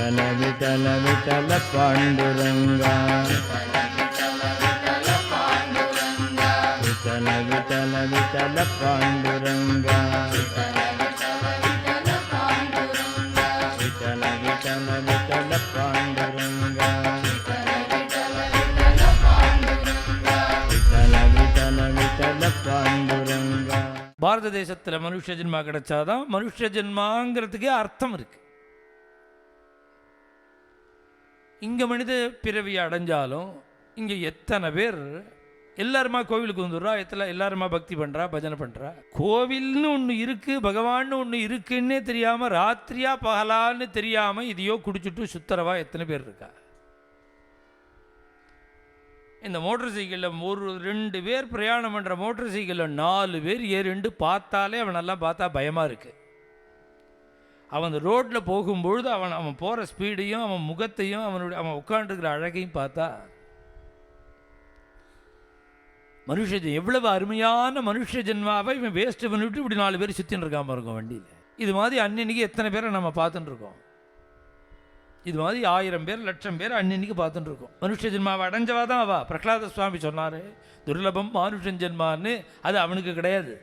विठ्ठल विठ्ठल विठ्ठल पांडुरंगा विठ्ठल विठ्ठल विठ्ठल पांडुरंगा विठ्ठल विठ्ठल विठ्ठल पांडुरंगा विठ्ठल विठ्ठल विठ्ठल पांडुरंगा. பாரத தேசத்தில் மனுஷ ஜென்மா கிடைச்சாதான் மனுஷ ஜென்மாங்கிறதுக்கே அர்த்தம் இருக்கு. இங்கே மனித பிறவி அடைஞ்சாலும் இங்கே எத்தனை பேர் எல்லாருமா கோவிலுக்கு வந்துடுறா, எல்லாருமா பக்தி பண்ணுறா, பஜனை பண்ணுறா. கோவில்னு ஒன்று இருக்குது, பகவான்னு ஒன்று இருக்குன்னே தெரியாமல், ராத்திரியா பகலான்னு தெரியாமல் இதையோ குடிச்சுட்டு சுத்தரவா எத்தனை பேர் இருக்கா. இந்த மோட்டர் சைக்கிளில் ஒரு 2 பேர் பிரயாணம் பண்ணுற மோட்டர் சைக்கிளில் 4 பேர் ஏறிண்டு பார்த்தாலே அவனெல்லாம் பார்த்தா பயமாக இருக்குது. அவன் அந்த ரோட்டில் போகும்பொழுது அவன் போகிற ஸ்பீடையும் அவன் முகத்தையும் அவன் உட்காந்துருக்கிற அழகையும் பார்த்தா எவ்வளவு அருமையான மனுஷ ஜென்மாவை இவன் வேஸ்ட்டு பண்ணிவிட்டு இப்படி 4 பேர் சுற்றின்னு இருக்காமல் இருக்கும் வண்டியில். இது மாதிரி அன்னைக்கு எத்தனை பேரை நம்ம பார்த்துட்டு இருக்கோம். இது மாதிரி 1000 பேர் 1,00,000 பேர் அன்னைக்கு பார்த்துட்டு இருக்கோம். மனுஷ ஜென்மாவை அடைஞ்சவா தான் அவா. பிரகலாத சுவாமி சொன்னார் துர்லபம் மானுஷன் ஜென்மான்னு. அது அவனுக்கு கிடையாது.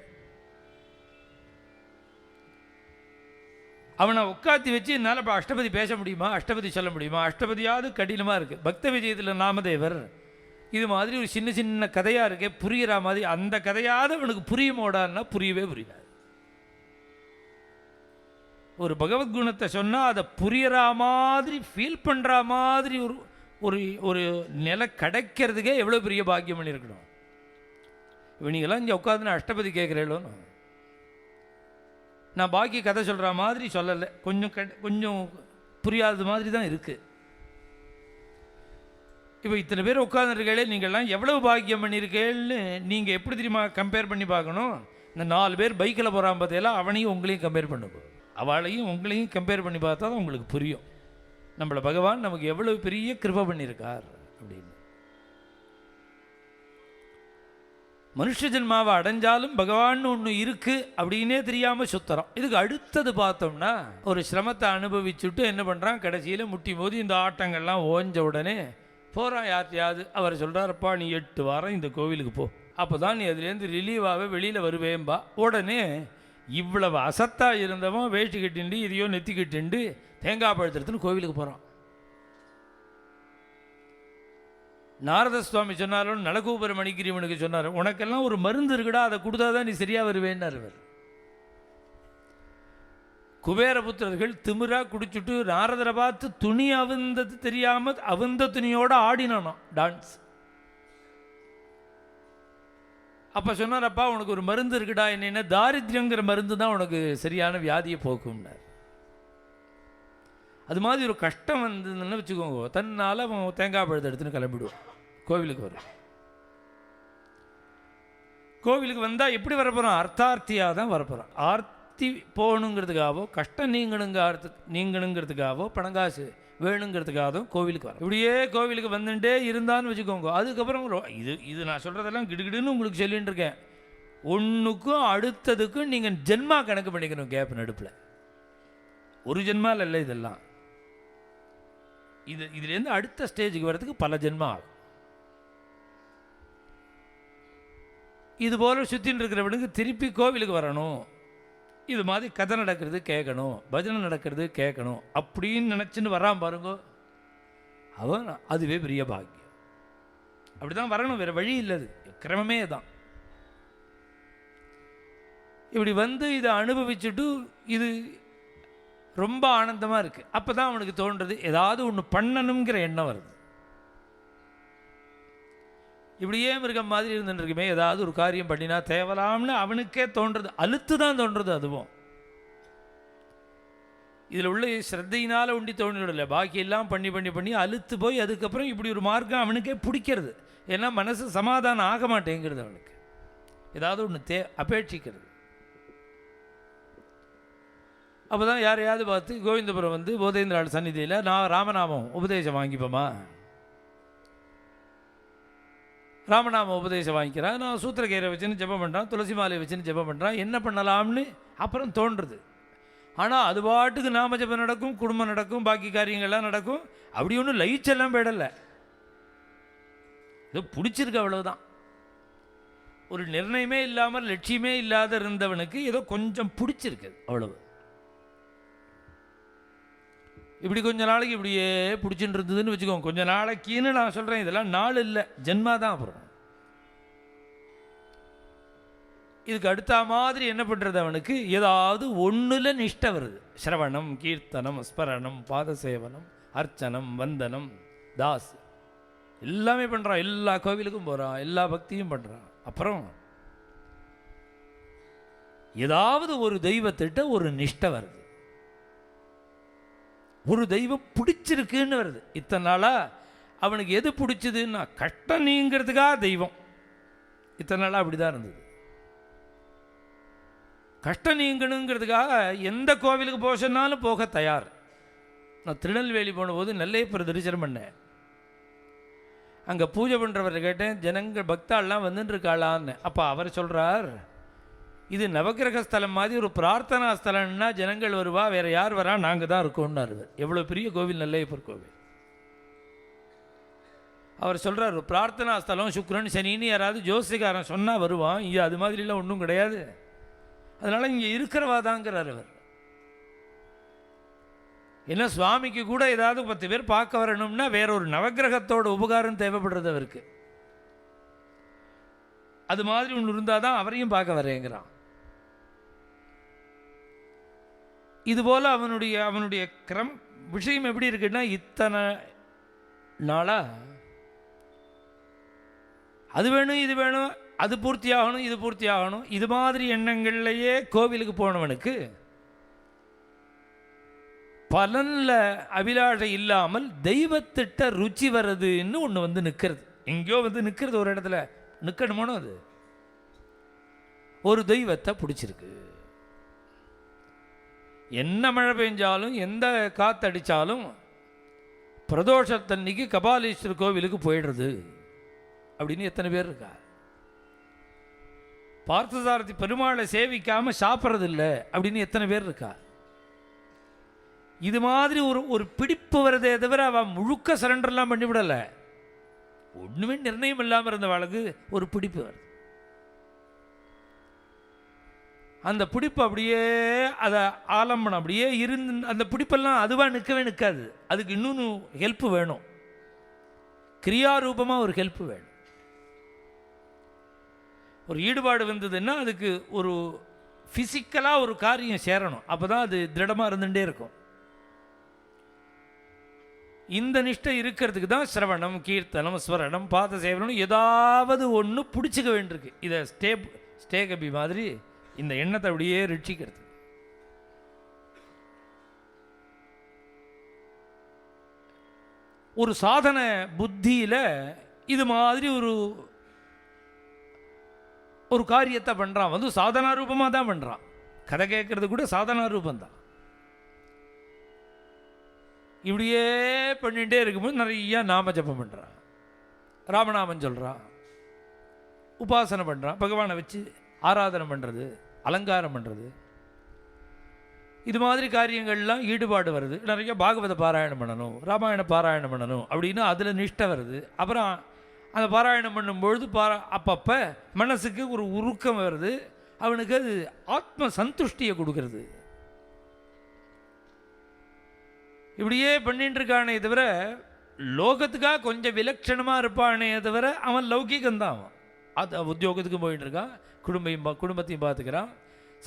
அவனை உட்காத்தி வச்சு என்னால் இப்போ அஷ்டபதி பேச முடியுமா, அஷ்டபதி சொல்ல முடியுமா? அஷ்டபதியாவது கடினமாக இருக்குது. பக்த விஜயத்தில் நாமதேவர் இது மாதிரி ஒரு சின்ன சின்ன கதையாக இருக்கே, புரிகிற மாதிரி. அந்த கதையாவது அவனுக்கு புரியுமோடான்னா புரியவே புரியாது. ஒரு பகவத்குணத்தை சொன்னால் அதை புரிகிற மாதிரி ஃபீல் பண்ணுற மாதிரி ஒரு ஒரு நிலை கிடைக்கிறதுக்கே எவ்வளோ பெரிய பாக்கியம் பண்ணியிருக்கணும். இவனிங்கெல்லாம் இங்கே உட்காந்து அஷ்டபதி கேட்குறேளோன்னு நான் பாக்கி கதை சொல்கிற மாதிரி சொல்லலை. கொஞ்சம் புரியாத மாதிரி தான் இருக்குது. இப்போ இத்தனை பேர் உட்காந்துருக்கே, நீங்கள்லாம் எவ்வளவு பாக்கியம் பண்ணியிருக்கேன்னு நீங்கள் எப்படி தெரியுமா கம்பேர் பண்ணி பார்க்கணும்? இந்த 4 பேர் பைக்கில் போகிறான் பார்த்தீங்களா, அவனையும் உங்களையும் கம்பேர் பண்ணுவோம். அவளையும் உங்களையும் கம்பேர் பண்ணி பார்த்தா தான் உங்களுக்கு புரியும் நம்மளை பகவான் நமக்கு எவ்வளவு பெரிய கிருபை பண்ணியிருக்கார் அப்படின்னு. மனுஷ ஜென்மாவை அடைஞ்சாலும் பகவான் ஒன்று இருக்குது அப்படின்னே தெரியாமல் சுத்தரம். இதுக்கு அடுத்தது பார்த்தோம்னா ஒரு சிரமத்தை அனுபவிச்சுட்டு என்ன பண்ணுறான், கடைசியில் முட்டி மோதி இந்த ஆட்டங்கள்லாம் ஓஞ்ச உடனே போகிறான் யார்ட்டையாவது. அவர் சொல்கிறாரப்பா நீ 8 வாரம் இந்த கோவிலுக்கு போ, அப்போ தான் நீ அதுலேருந்து ரிலீவாகவே வெளியில் வருவேன்பா. உடனே இவ்வளவு அசத்தாக இருந்தவன் வேஷ்டி கட்டிண்டு இதையோ நெத்தி கட்டிண்டு தேங்காய் பழுத்துறதுன்னு கோவிலுக்கு போகிறான். நாரத சுவாமி சொன்னாலும் நலகூபர மணிகிரிவனுக்கு சொன்னார், உனக்கெல்லாம் ஒரு மருந்து இருக்குடா, அதை கொடுத்தாதான் நீ சரியாக வருவேன்னார். குபேரபுத்திரர்கள் திமிராக குடிச்சுட்டு நாரதரை பார்த்து துணி அவிழ்ந்தது தெரியாமல் அவிழ்ந்த துணியோடு ஆடினானோ டான்ஸ். அப்போ சொன்னாரப்பா உனக்கு ஒரு மருந்து இருக்குடா, என்ன தாரித்யங்கிற மருந்து தான் உனக்கு சரியான வியாதியை போக்கும்னார். அது மாதிரி ஒரு கஷ்டம் வந்ததுன்னு வச்சுக்கோங்க, தன்னால் அவன் தேங்காய் பழத்தை எடுத்துன்னு கிளம்பிடுவான். கோவிலுக்கு வரும். கோவிலுக்கு வந்தால் எப்படி வரப்போகிறான்? அர்த்தார்த்தியாக தான் வரப்போகிறான். ஆர்த்தி போகணுங்கிறதுக்காகவோ கஷ்டம் நீங்கணுங்கிறதுக்காகவோ பணங்காசு வேணுங்கிறதுக்காகவும் கோவிலுக்கு வரும். இப்படியே கோவிலுக்கு வந்துட்டே இருந்தான்னு வச்சுக்கோங்க. அதுக்கப்புறம் இது நான் சொல்கிறதெல்லாம் கிடுகிடுன்னு உங்களுக்கு சொல்லிட்டு இருக்கேன். ஒன்றுக்கும் அடுத்ததுக்கும் நீங்கள் ஜென்மா கணக்கு பண்ணிக்கணும். கேப் நடுப்பில் ஒரு ஜென்மாவில் இல்லை இதெல்லாம். இதுலேருந்து அடுத்த ஸ்டேஜுக்கு வர்றதுக்கு பல ஜென்மா ஆகும். இது போல் சுற்றின்னு இருக்கிறவனுக்கு திருப்பி கோவிலுக்கு வரணும், இது மாதிரி கதை நடக்கிறது கேட்கணும், பஜனை நடக்கிறது கேட்கணும் அப்படின்னு நினச்சின்னு வரான் பாருங்க, அவன் அதுவே பெரிய பாக்கியம். அப்படி தான் வரணும், வேறு வழி இல்லை. அது கிரமமே தான். இப்படி வந்து இதை அனுபவிச்சுட்டு இது ரொம்ப ஆனந்தமாக இருக்குது. அப்போ தான் அவனுக்கு தோன்றுறது ஏதாவது ஒன்று பண்ணணுங்கிற எண்ணம் வருது. இப்படியே மிருகம் மாதிரி இருந்துருக்குமே, ஏதாவது ஒரு காரியம் பண்ணினா தேவலாம்னு அவனுக்கே தோன்றுறது. அழுத்து தான் தோன்றுறது. அதுவும் இதில் உள்ள ஸ்ரத்தையினால் உண்டி தோன்றிடல, பாக்கி எல்லாம் பண்ணி பண்ணி பண்ணி அழுத்து போய் அதுக்கப்புறம் இப்படி ஒரு மார்க்கம் அவனுக்கே பிடிக்கிறது. ஏன்னா மனசு சமாதானம் ஆக மாட்டேங்கிறது. அவனுக்கு ஏதாவது ஒன்று அபேட்சிக்கிறது. அப்போ தான் யாரையாவது பார்த்து கோவிந்தபுரம் வந்து போதேந்திராள் சந்நிதியில் நான் ராமநாமம் உபதேசம் வாங்கிப்போமா, ராமநாம உபதேசம் வாங்கிக்கிறான், நான் சூத்திரக்கீரை வச்சுன்னு ஜெபம் பண்ணுறான், துளசி மாலை வச்சுன்னு ஜெபம் பண்ணுறான், என்ன பண்ணலாம்னு அப்புறம் தோன்றுறது. ஆனால் அது பாட்டுக்கு நாமஜபம் நடக்கும், குடும்பம் நடக்கும், பாக்கி காரியங்கள்லாம் நடக்கும். அப்படி ஒன்றும் லயிச்செல்லாம் போயிடலை, இது பிடிச்சிருக்கு அவ்வளவுதான். ஒரு நிர்ணயமே இல்லாமல் லட்சியமே இல்லாத இருந்தவனுக்கு ஏதோ கொஞ்சம் பிடிச்சிருக்கு அவ்வளவு. இப்படி கொஞ்ச நாளைக்கு இப்படியே பிடிச்சிட்டு இருந்ததுன்னு வச்சுக்கோங்க. கொஞ்ச நாளைக்குன்னு நான் சொல்கிறேன், இதெல்லாம் நாள் இல்லை, ஜென்மா தான். அப்புறம் இதுக்கு அடுத்த மாதிரி என்ன பண்ணுறது, அவனுக்கு ஏதாவது ஒன்றில் நிஷ்டை வருது. சிரவணம், கீர்த்தனம், ஸ்மரணம், பாதசேவனம், அர்ச்சனம், வந்தனம், தாஸ் எல்லாமே பண்ணுறான். எல்லா கோவிலுக்கும் போகிறான், எல்லா பக்தியும் பண்ணுறான். அப்புறம் ஏதாவது ஒரு தெய்வத்திட்ட ஒரு நிஷ்டை வருது, ஒரு தெய்வம் பிடிச்சிருக்குன்னு வருது. இத்தனை நாளாக அவனுக்கு எது பிடிச்சதுன்னா கஷ்டம் நீங்கிறதுக்காக தெய்வம். இத்தனை நாளாக அப்படி தான் இருந்தது. கஷ்டம் நீங்கணுங்கிறதுக்காக எந்த கோவிலுக்கு போக சொன்னாலும் போக தயார். நான் திருநெல்வேலி போனபோது நெல்லையப்பர் தரிசனம் பண்ணேன். அங்கே பூஜை பண்ணுறவரை கேட்டேன், ஜனங்கள் பக்தாள்லாம் வந்துட்டு இருக்காளான்னு. அப்போ அவர் சொல்கிறார், இது நவக்கிரக ஸ்தலம் மாதிரி ஒரு பிரார்த்தனா ஸ்தலம்னா ஜனங்கள் வருவா, வேறு யார் வரா, நாங்கள் தான் இருக்கோம்னாரு. எவ்வளோ பெரிய கோவில் நெல்லையப்பர் கோவில். அவர் சொல்கிறார், பிரார்த்தனா ஸ்தலம் சுக்கிரன் சனின்னு யாராவது ஜோசிகாரன் சொன்னால் வருவான், இது அது மாதிரிலாம் ஒன்றும் கிடையாது, அதனால் இங்கே இருக்கிறவா தாங்கிறார் அவர். ஏன்னா சுவாமிக்கு கூட ஏதாவது 10 பேர் பார்க்க வரணும்னா வேற ஒரு நவக்கிரகத்தோட உபகாரம் தேவைப்படுறது அவருக்கு. அது மாதிரி ஒன்று இருந்தால் தான் அவரையும் பார்க்க வரேங்கிறான். இதுபோல் அவனுடைய விஷயம் எப்படி இருக்குன்னா, இத்தனை நாளாக அது வேணும் இது வேணும், அது பூர்த்தி ஆகணும் இது பூர்த்தி ஆகணும், இது மாதிரி எண்ணங்கள்லையே கோவிலுக்கு போனவனுக்கு பலனில் அபிலாஷை இல்லாமல் தெய்வத்திட்ட ருச்சி வர்றதுன்னு ஒன்று வந்து நிற்கிறது. எங்கேயோ வந்து நிற்கிறது, ஒரு இடத்துல நிற்கணுமோனோ. அது ஒரு தெய்வத்தை பிடிச்சிருக்கு. என்ன மழை பெஞ்சாலும் எந்த காற்றடித்தாலும் பிரதோஷத்தன்னைக்கு கபாலீஸ்வரர் கோவிலுக்கு போயிடுறது அப்படின்னு எத்தனை பேர் இருக்கா? பார்த்தசாரதி பெருமாளை சேவிக்காமல் சாப்பிட்றதில்லை அப்படின்னு எத்தனை பேர் இருக்கா? இது மாதிரி ஒரு பிடிப்பு வருதே தவிர அவன் முழுக்க சரண்டர்லாம் பண்ணிவிடலை. ஒன்றுமே நிர்ணயம் இல்லாமல் இருந்தவளுக்கு ஒரு பிடிப்பு வருது. அந்த பிடிப்பு அப்படியே அதை ஆலம்பனம் அப்படியே இருந்து, அந்த பிடிப்பெல்லாம் அதுவாக நிற்கவே நிற்காது. அதுக்கு இன்னொன்று ஹெல்ப்பு வேணும், கிரியாரூபமாக ஒரு ஹெல்ப்பு வேணும். ஒரு ஈடுபாடு வந்ததுன்னா அதுக்கு ஒரு ஃபிசிக்கலாக ஒரு காரியம் சேரணும், அப்போ தான் அது திருடமாக இருந்துகிட்டே இருக்கும். இந்த நிஷ்டை இருக்கிறதுக்கு தான் சிரவணம், கீர்த்தனம், ஸ்மரணம், பாத சேவனம் ஏதாவது ஒன்று பிடிச்சிக்க வேண்டியிருக்கு. இதை ஸ்டே கபி மாதிரி இந்த எண்ணத்தை அப்படியே ரட்சிக்கிறது. ஒரு சாதன புத்தியில் இது மாதிரி ஒரு காரியத்தை பண்ணுறான், வந்து சாதனா ரூபமாக தான் பண்ணுறான். கதை கேட்கறது கூட சாதனா ரூபந்தான். இப்படியே பண்ணிகிட்டே இருக்கும்போது நிறையா நாம ஜபம் பண்ணுறான், ராமநாமம் சொல்கிறான், உபாசனை பண்ணுறான், பகவானை வச்சு ஆராதனை பண்ணுறது, அலங்காரம் பண்ணுறது, இது மாதிரி காரியங்கள்லாம் ஈடுபாடு வருது. நிறைய பாகவத பாராயணம் பண்ணணும், ராமாயண பாராயணம் பண்ணணும் அப்படின்னு அதில் நிஷ்டை வருது. அப்புறம் அந்த பாராயணம் பண்ணும்பொழுது அப்பப்போ மனசுக்கு ஒரு உருக்கம் வருது, அவனுக்கு அது ஆத்ம சந்துஷ்டியை கொடுக்கறது. இப்படியே பண்ணிட்டு இருக்கானே தவிர லோகத்துக்காக கொஞ்சம் விலட்சணமாக இருப்பானே தவிர அவன் லௌகிகந்தான். அவன் அது உத்தியோகத்துக்கும் போயிட்டு இருக்கான், குடும்பத்தையும் பார்த்துக்கிறான்,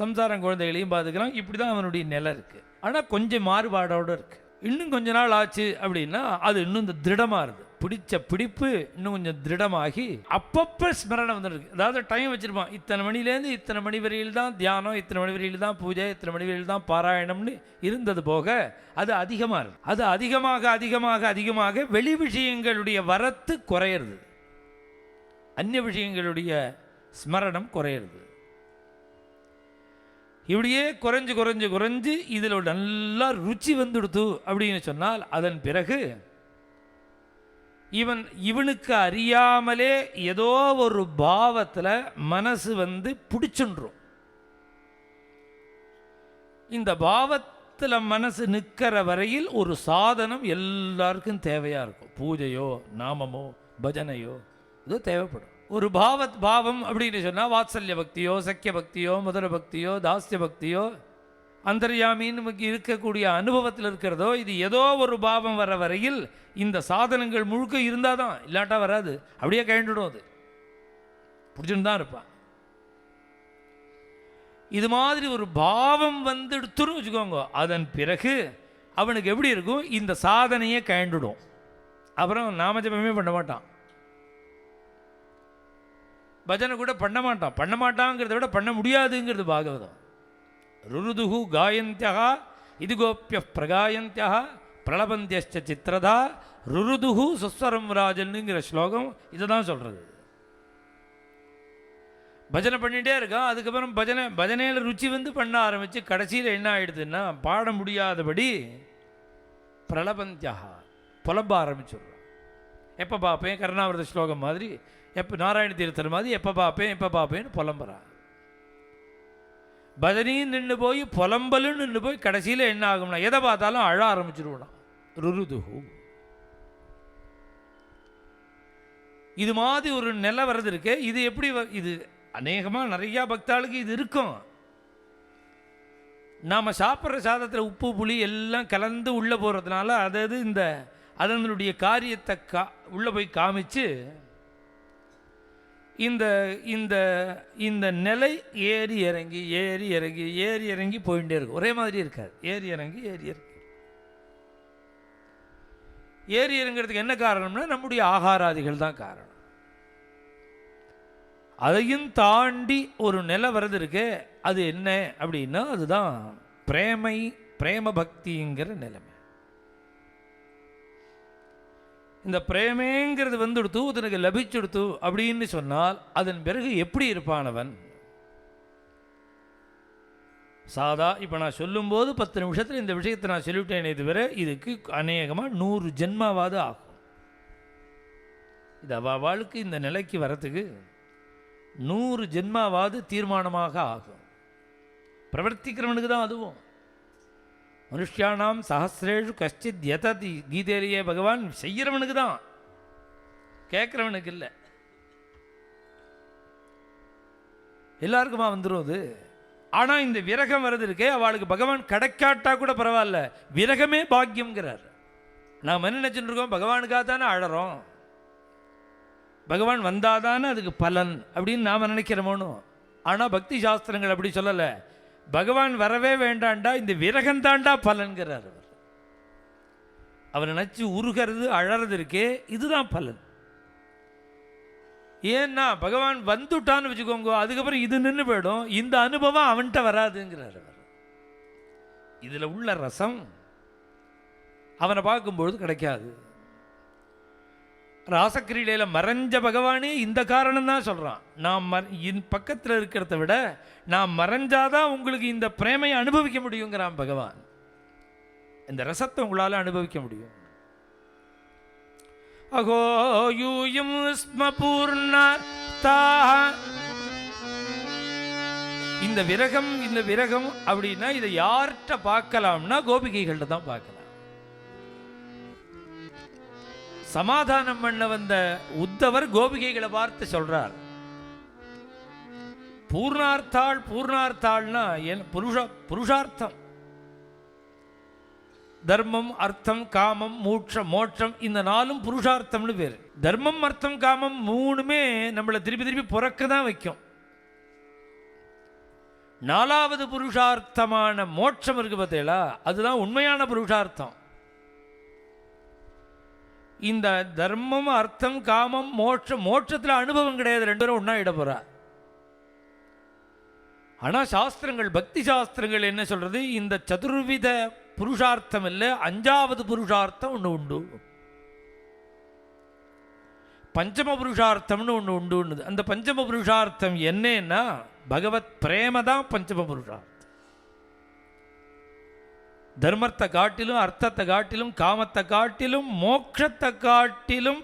சம்சாரம் குழந்தைகளையும் பார்த்துக்கிறான். இப்படி தான் அவனுடைய நிலை இருக்குது. ஆனால் கொஞ்சம் மாறுபாடோடு இருக்குது. இன்னும் கொஞ்ச நாள் ஆச்சு அப்படின்னா அது இன்னும் இந்த திருடமாக இருக்குது. பிடிச்ச பிடிப்பு இன்னும் கொஞ்சம் திருடமாகி அப்பப்போ ஸ்மரணம் வந்துருக்கு. அதாவது டைம் வச்சுருப்பான், இத்தனை மணிலேருந்து இத்தனை மணி வரையில் தான் தியானம், இத்தனை மணி வரையில் தான் பூஜை, இத்தனை மணி வரையில் தான் பாராயணம்னு இருந்தது போக அது அதிகமாக இருக்குது. அது அதிகமாக அதிகமாக அதிகமாக வெளி விஷயங்களுடைய வரத்து குறையிறது, அந்நிய விஷயங்களுடைய ஸ்மரணம் குறையிறது. இப்படியே குறைஞ்சு குறைஞ்சு குறைஞ்சு இதில் நல்லா ருச்சி வந்துடுத்து அப்படின்னு சொன்னால் அதன் பிறகு இவனுக்கு அறியாமலே ஏதோ ஒரு பாவத்தில் மனசு வந்து பிடிச்சுன்றும். இந்த பாவத்தில் மனசு நிற்கிற வரையில் ஒரு சாதனம் எல்லாருக்கும் தேவையாக இருக்கும். பூஜையோ நாமமோ பஜனையோ இதோ தேவைப்படும். ஒரு பாவம் அப்படின்னு சொன்னால் வாத்சல்ய பக்தியோ சக்கிய பக்தியோ முதல பக்தியோ தாஸ்ய பக்தியோ அந்தர்யாமின்னு நமக்கு இருக்கக்கூடிய அனுபவத்தில் இருக்கிறதோ, இது ஏதோ ஒரு பாவம் வர வரையில் இந்த சாதனங்கள் முழுக்க இருந்தால் தான், இல்லாட்டா வராது. அப்படியே கழிந்துடும். அது பிடிச்சுன்னு தான் இருப்பான். இது மாதிரி ஒரு பாவம் வந்துடுத்துன்னு வச்சுக்கோங்க, அதன் பிறகு அவனுக்கு எப்படி இருக்கும், இந்த சாதனையே கழிந்துடும். அப்புறம் நாமஜபமே பண்ண மாட்டான், பஜனை கூட பண்ண மாட்டாங்கிறத விட பண்ண முடியாதுங்கிறது பாகவதம். ருருதுகு காயந்தியா இது கோப்பிய பிரகாயந்தியா பிரளபந்தியச்ச சித்திரதா ருருதுகு சுஸ்வரம் ராஜன்னுங்கிற ஸ்லோகம் இதை தான் சொல்கிறது. பஜனை பண்ணிகிட்டே இருக்கான். அதுக்கப்புறம் பஜனையில் ருச்சி பண்ண ஆரம்பித்து கடைசியில் என்ன ஆகிடுதுன்னா பாட முடியாதபடி பிரளபந்தியா புலம்ப ஆரம்பிச்சுடுறான். எப்போ பார்ப்பேன், கருணாவிரத ஸ்லோகம் மாதிரி, எப்போ நாராயண தீர்த்தர் மாதிரி எப்போ பார்ப்பேன்னு புலம்புறான். பஜனையும் நின்று போய் புலம்பலும் நின்று போய் கடைசியில் என்ன ஆகும்னா எதை பார்த்தாலும் அழ ஆரம்பிச்சுடுவான். ருருதுகு இது மாதிரி ஒரு நிலை வர்றது இருக்கு. இது எப்படி இது அநேகமாக நிறையா பக்தாளுக்கு இது இருக்கும். நாம் சாப்பிட்ற சாதத்தில் உப்பு புளி எல்லாம் கலந்து உள்ளே போகிறதுனால அதாவது அதனுடைய காரியத்தை உள்ளே போய் காமிச்சு இந்த இந்த இந்த நிலை ஏறி இறங்கி போயிட்டே இருக்கும். ஒரே மாதிரி இருக்காது. ஏறி இறங்கிறதுக்கு என்ன காரணம்னா நம்முடைய ஆகாராதிகள் தான் காரணம். அதையும் தாண்டி ஒரு நிலை வர்றது இருக்கு. அது என்ன அப்படின்னா அதுதான் பிரேம பக்திங்கிற நிலைமை. இந்த பிரேமேங்கிறது வந்துடுத்து தனக்கு லபிச்சுடுத்து அப்படின்னு சொன்னால் அதன் பிறகு எப்படி இருப்பானவன்? சாதா இப்போ நான் சொல்லும்போது 10 நிமிஷத்தில் இந்த விஷயத்தை நான் சொல்லிவிட்டேனே தவிர இதுக்கு அநேகமாக 100 ஜென்மாவாது ஆகும். இது அவளுக்கு இந்த நிலைக்கு வரத்துக்கு 100 ஜென்மாவாது தீர்மானமாக ஆகும். பிரவர்த்திக்கிறவனுக்கு தான் அதுவும். மனுஷியானாம் சஹசிரேஷு கஷ்டித் யததி கீதையிலேயே பகவான் செய்கிறவனுக்கு தான், கேட்குறவனுக்கு இல்லை. எல்லாருக்குமா வந்துடும் அது. ஆனால் இந்த விரகம் வர்றது இருக்கே அவளுக்கு பகவான் கிடைக்காட்டா கூட பரவாயில்ல, விரகமே பாக்கியம்ங்கிறார். நாம் என்ன நினச்சிட்டு இருக்கோம், பகவானுக்காக தானே அழறோம், பகவான் வந்தாதானே அதுக்கு பலன் அப்படின்னு நாம் நினைக்கிறோமோனோ. ஆனால் பக்தி சாஸ்திரங்கள் அப்படி சொல்லலை. பகவான் வரவே வேண்டாண்டா, இந்த விரகந்தாண்டா பலன்கிறார். அவர் நினச்சி உருகிறது அழறது இருக்கே இதுதான் பலன். ஏன்னா பகவான் வந்துட்டான்னு வச்சுக்கோங்க, அதுக்கப்புறம் இது நின்று போயிடும், இந்த அனுபவம் அவன்கிட்ட வராதுங்கிறார் அவர். இதில் உள்ள ரசம் அவனை பார்க்கும்பொழுது கிடைக்காது. ராசக்கிரீடையில் மறைஞ்ச பகவானே இந்த காரணம் தான் சொல்கிறான். நான் பக்கத்தில் இருக்கிறத விட நான் மறைஞ்சாதான் உங்களுக்கு இந்த பிரேமையை அனுபவிக்க முடியுங்கிறான் பகவான். இந்த ரசத்தை உங்களால் அனுபவிக்க முடியும். அகோ யூயம் ஸ்ம பூர்ணதா. இந்த விரகம் அப்படின்னா இதை யார்கிட்ட பார்க்கலாம்னா கோபிகைகள்கிட்ட தான் பார்க்கலாம். சமாதானம் பண்ண வந்த உத்தவர் கோபிகைகளை பார்த்து சொல்றார், பூர்ணார்த்தாள்னா புருஷார்த்தம். தர்மம் அர்த்தம் காமம் மோட்சம் இந்த 4 புருஷார்த்தம்னு பேர். தர்மம் அர்த்தம் காமம் 3மே நம்மளை திருப்பி பிறக்க தான் வைக்கும். 4வது புருஷார்த்தமான மோட்சம் இருக்கு பார்த்தீங்களா, அதுதான் உண்மையான புருஷார்த்தம். இந்த தர்மம் அர்த்தம் காமம் மோட்சத்தில் அனுபவம் கிடையாது, 2 பேரும் ஒன்றா இட போகிறா. ஆனால் சாஸ்திரங்கள் பக்தி சாஸ்திரங்கள் என்ன சொல்கிறது, இந்த சதுர்வித புருஷார்த்தம் இல்லை, 5வது புருஷார்த்தம் ஒன்று உண்டு, பஞ்சம புருஷார்த்தம்னு ஒன்று உண்டு. அந்த பஞ்சம புருஷார்த்தம் என்னன்னா பகவத் பிரேம தான் பஞ்சம புருஷார்த்தம். தர்மத்தை காட்டிலும் அர்த்தத்தை காட்டிலும் காமத்தை காட்டிலும் மோட்சத்தை காட்டிலும்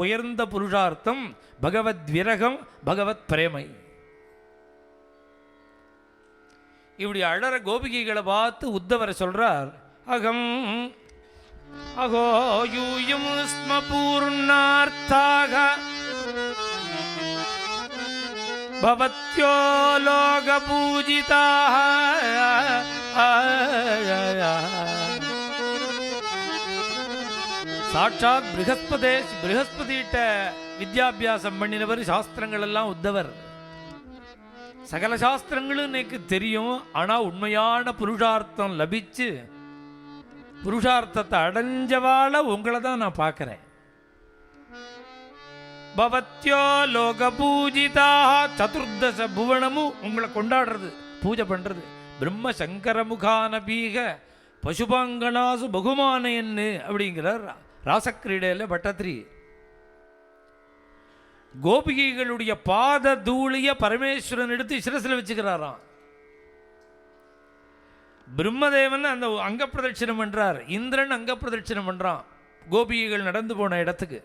உயர்ந்த புருஷார்த்தம் பகவத் விரகம், பகவத் பிரேமை. இப்படி அழற கோபிகைகளை பார்த்து உத்தவரை சொல்றார், அகம் அகோ யூயம் ஸ்ம பூர்ணார்த்தாக பவத்யோ லோக பூஜிதாக. சாட்சாத் ப்ரஹஸ்பதிட்ட வித்யாபியாசம் பண்ணினவர், சாஸ்திரங்கள் எல்லாம் உத்தவர். சகல சாஸ்திரங்களும் எனக்கு தெரியும், ஆனால் உண்மையான புருஷார்த்தம் லபிச்சு புருஷார்த்தத்தை அடைஞ்சவாள உங்களை தான் நான் பார்க்குறேன். பவத்யோ லோக பூஜிதா, சதுர்தச புவனமும் உங்களை கொண்டாடுறது, பூஜை பண்ணுறது. பிரம்ம சங்கர முகான பீக பசுபாங்கனாசு பகுமானன்னு அப்படிங்கிறார் ராசக்கிரீடையில் பட்டத்ரி. கோபிகைகளுடைய பாத தூளிய பரமேஸ்வரன் எடுத்து சிரசில் வச்சுக்கிறாராம். பிரம்மதேவன் அந்த அங்க பிரதட்சிணம் பண்றார், இந்திரன் அங்க பிரதட்சிணம் பண்றான் கோபிகைகள் நடந்து போன இடத்துக்கு.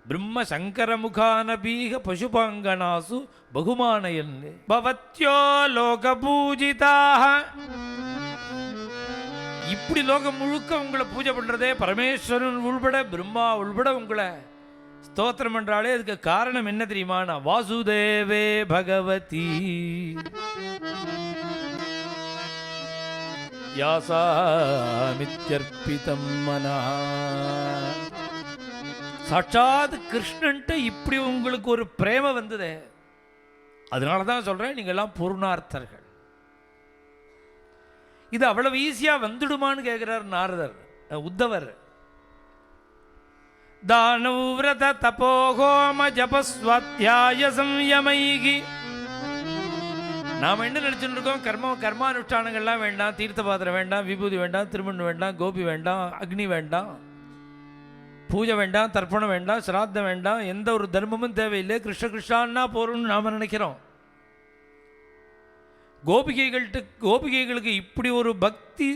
பிரம்ம சங்கர முகான பீக பசுபாங்கனாசு பகுமானயன்னு பவத்யோ லோக பூஜிதாக. இப்படி லோகம் முழுக்க உங்களை பூஜை பண்றதே, பரமேஸ்வரன் உள்பட பிரம்மா உள்பட உங்களை ஸ்தோத்திரம் என்றாலே அதுக்கு காரணம் என்ன தெரியுமா? வாசுதேவே பகவதி யாசாமித்யர்ப்பிதம் மனா. சாட்சாத் கிருஷ்ணன்ட்டு இப்படி உங்களுக்கு ஒரு பிரேம வந்ததே, அதனால தான் சொல்றேன் நீங்க எல்லாம் பூர்ணார்த்தர்கள். இது அவ்வளவு ஈஸியா வந்துடுமான்னு கேட்கிறார் நாரதர் உத்தவர். தானவ்ரத தபோஹோம ஜபஸ்வாத்யாய சம்யமைகி. நாம் என்ன நினைச்சுட்டு இருக்கோம்? கர்மானுஷ்டானங்கள்லாம் வேண்டாம், தீர்த்த பாத்திரம் வேண்டாம், விபூதி வேண்டாம், திருமணம் வேண்டாம், கோபி வேண்டாம், அக்னி வேண்டாம், பூஜை வேண்டாம், தர்ப்பணம் வேண்டாம், சிராத்தம் வேண்டாம், எந்த ஒரு தர்மமும் தேவையில்லை, கிருஷ்ண கிருஷ்ணான்னா போறோம்னு நாம் நினைக்கிறோம். கோபிகைகளுக்கு இப்படி ஒரு பக்தி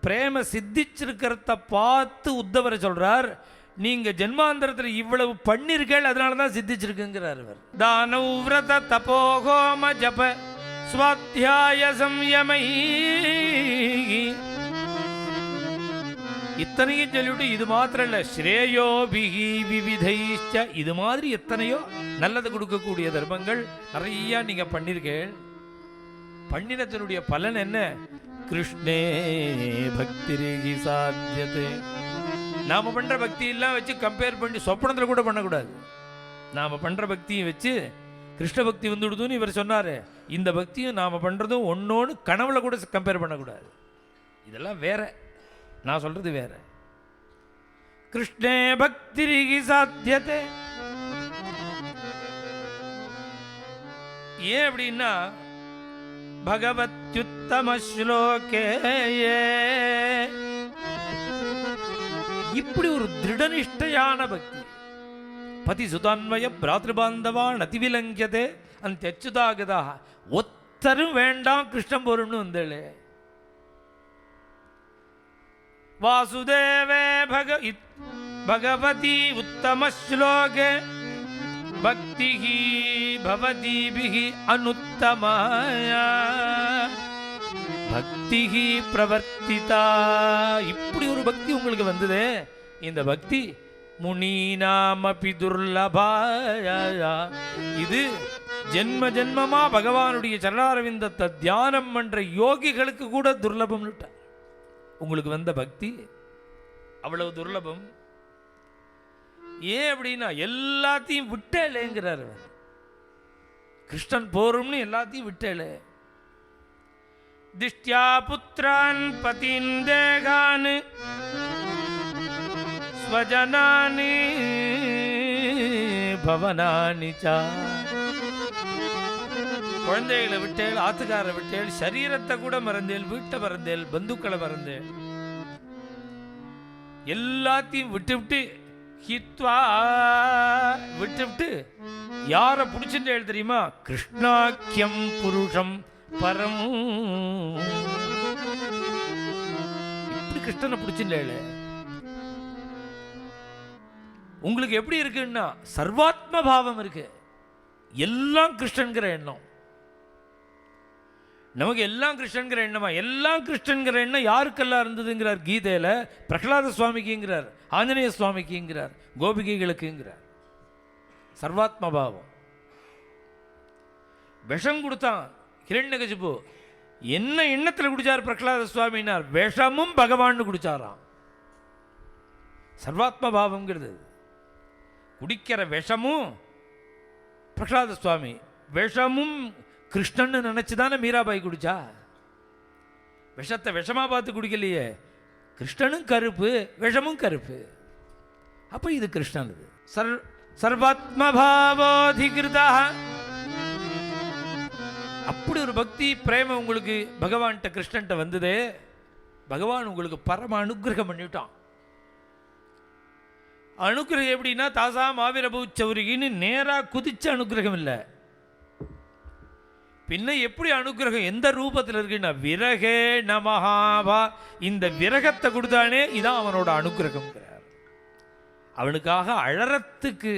பிரேம சித்திச்சிருக்கிறத பார்த்து உத்தவரை சொல்றார், நீங்க ஜென்மாந்தரத்தில் இவ்வளவு பண்ணிருக்கீர்கள், அதனால தான் சித்திச்சிருக்குங்கிறார் அவர். தானவ்ரத தபோஹோம ஜப ஸ்வாத்யாய சம்யமை. இத்தனையும் சொல்லிவிட்டு இது மாத்திரம் இல்ல, ஸ்ரேயோபிகி விவிதைச்ச, இது மாதிரி எத்தனையோ நல்லது கொடுக்கக்கூடிய தர்மங்கள் நிறைய நீங்க பண்ணிருக்கீர்கள். பண்ணினத்தினுடைய பலன் என்ன? கிருஷ்ணே பக்திரேகி சாத்தியதே. நாம பண்ற பக்தி எல்லாம் வச்சு கம்பேர் பண்ணி சொப்பனத்தில் கூட பண்ணக்கூடாது. நாம பண்ற பக்தியை வச்சு கிருஷ்ண பக்தி வந்துடுதுன்னு இவர் சொன்னாரு. இந்த பக்தியும் நாம பண்றதும் ஒன்னொன்னு கனவுல கூட கம்பேர் பண்ணக்கூடாது. இதெல்லாம் வேற, நான் சொல்றது வேற. கிருஷ்ணே பக்திரிகி சாத்தியதே. ஏன் அப்படின்னா பகவத்யுத்தம ஸ்லோகே, இப்படி ஒரு திருடனிஷ்டையான பக்தி. பதி சுதான்வய பிராத்ருபாந்தவான் அதிவிலங்கியதே அந்த அச்சுதாகதா. ஒத்தரும் வேண்டாம் கிருஷ்ணன் பொருள்னு வந்தே. வாசுதேவே பகவதி உத்தம ஸ்லோகே பக்திஹி பவதீபிஹி அனுத்தமாயா பக்திஹி பிரவர்த்திதா. இப்படி ஒரு பக்தி உங்களுக்கு வந்ததே, இந்த பக்தி முனீனாமபி துர்லபாயா. இது ஜென்ம ஜென்மமா பகவானுடைய சரணாரவிந்தத்தை தியானம் பண்ற யோகிகளுக்கு கூட துர்லபம். உங்களுக்கு வந்த பக்தி அவ்வளவு துர்லபம். ஏன் அப்படின்னா எல்லாத்தையும் விட்டேலேங்கிறார் கிருஷ்ணன் போரும்னு, எல்லாத்தையும் விட்டேலே. திஷ்டியா புத்ரான் பதின் தேகான் ஸ்வஜனானி பவனானி சா. குழந்தைகளை விட்டேல், ஆத்துக்கார விட்டேல், சரீரத்தை கூட மறந்தேல், வீட்டை மறந்தேல், பந்துக்களை மறந்தேல், எல்லாத்தையும் விட்டு ஹித்வா விட்டு யாரை பிடிச்சிட்டு தெரியுமா? கிருஷ்ணாக்கியம் புருஷம் பரம். இப்படி கிருஷ்ணனை பிடிச்சிட்டு உங்களுக்கு எப்படி இருக்குன்னா சர்வாத்ம பாவம் இருக்கு, எல்லாம் கிருஷ்ணன்கிற எண்ணம். நமக்கு எல்லாம் கிருஷ்ணன்கிற எண்ணமா? எல்லாம் கிருஷ்ணன்கிற எண்ணம் யாருக்கெல்லாம் இருந்ததுங்கிறார் கீதையில்? பிரகலாத சுவாமிக்குங்கிறார், ஆஞ்சநேய சுவாமிக்குங்கிறார், கோபிகைகளுக்குங்கிறார். சர்வாத்ம பாவம். விஷம் கொடுத்தான் ஹிரண்யகசிபு, என்ன எண்ணத்தில் குடிச்சார் பிரகலாத சுவாமினார்? விஷமும் பகவான் குடிச்சாராம். சர்வாத்ம பாவம்ங்கிறது. குடிக்கிற விஷமும் பிரகலாத சுவாமி, விஷமும் கிருஷ்ணன்னு நினச்சி தானே மீராபாய் குடிச்சா. விஷத்தை விஷமாக பார்த்து குடிக்கலையே. கிருஷ்ணனும் கருப்பு, விஷமும் கருப்பு. அப்போ இது கிருஷ்ணன். இது சர்வாத்மபாவோதிகிருதா. அப்படி ஒரு பக்தி பிரேமம் உங்களுக்கு பகவான்கிட்ட கிருஷ்ணன்ட்ட வந்ததே, பகவான் உங்களுக்கு பரம அனுகிரகம் பண்ணிவிட்டான். அனுகிரகம் எப்படின்னா தாசா மாவீரபூச்சௌரின்னு நேராக குதிச்ச அனுகிரகம் இல்லை. பின்ன எப்படி அனுகிரகம் எந்த ரூபத்தில் இருக்குன்னா விரகே நமஹாவா. இந்த விரகத்தை கொடுத்தானே இதான் அவனோட அனுகிரகம்ங்கிறார். அவனுக்காக அழறத்துக்கு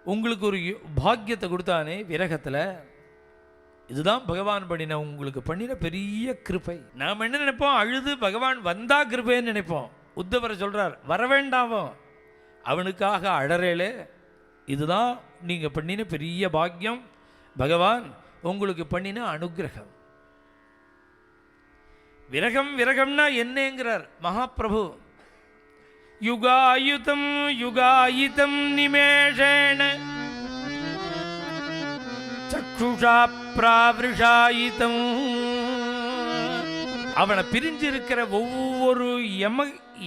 உங்களுக்கு ஒரு பாக்கியத்தை கொடுத்தானே விரகத்தில், இதுதான் பகவான் பண்ணின உங்களுக்கு பண்ணின பெரிய கிருபை. நாம் என்ன நினைப்போம்? அழுது பகவான் வந்தா கிருபைன்னு நினைப்போம். உத்தவரை சொல்றார், வரவேண்டாமோ, அவனுக்காக அழறேலே, இதுதான் நீங்கள் பண்ணின பெரிய பாக்கியம், பகவான் உங்களுக்கு பண்ணின அனுகிரகம். விரகம் விரகம்னா என்னங்கிறார் மகாபிரபு. யுகாயுதம் யுகாயிதம் நிமேஷேன சக்ஷுஷா பிராவிருஷாயிதம். அவனை பிரிஞ்சிருக்கிற ஒவ்வொரு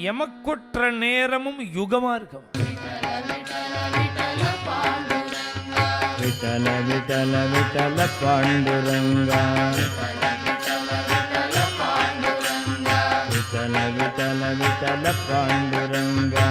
எமக்கொற்ற நேரமும் யுகமா இருக்கும். விட்டல விட்டல விட்டல பாண்டுரங்கா, விட்டல விட்டல விட்டல பாண்டுரங்கா,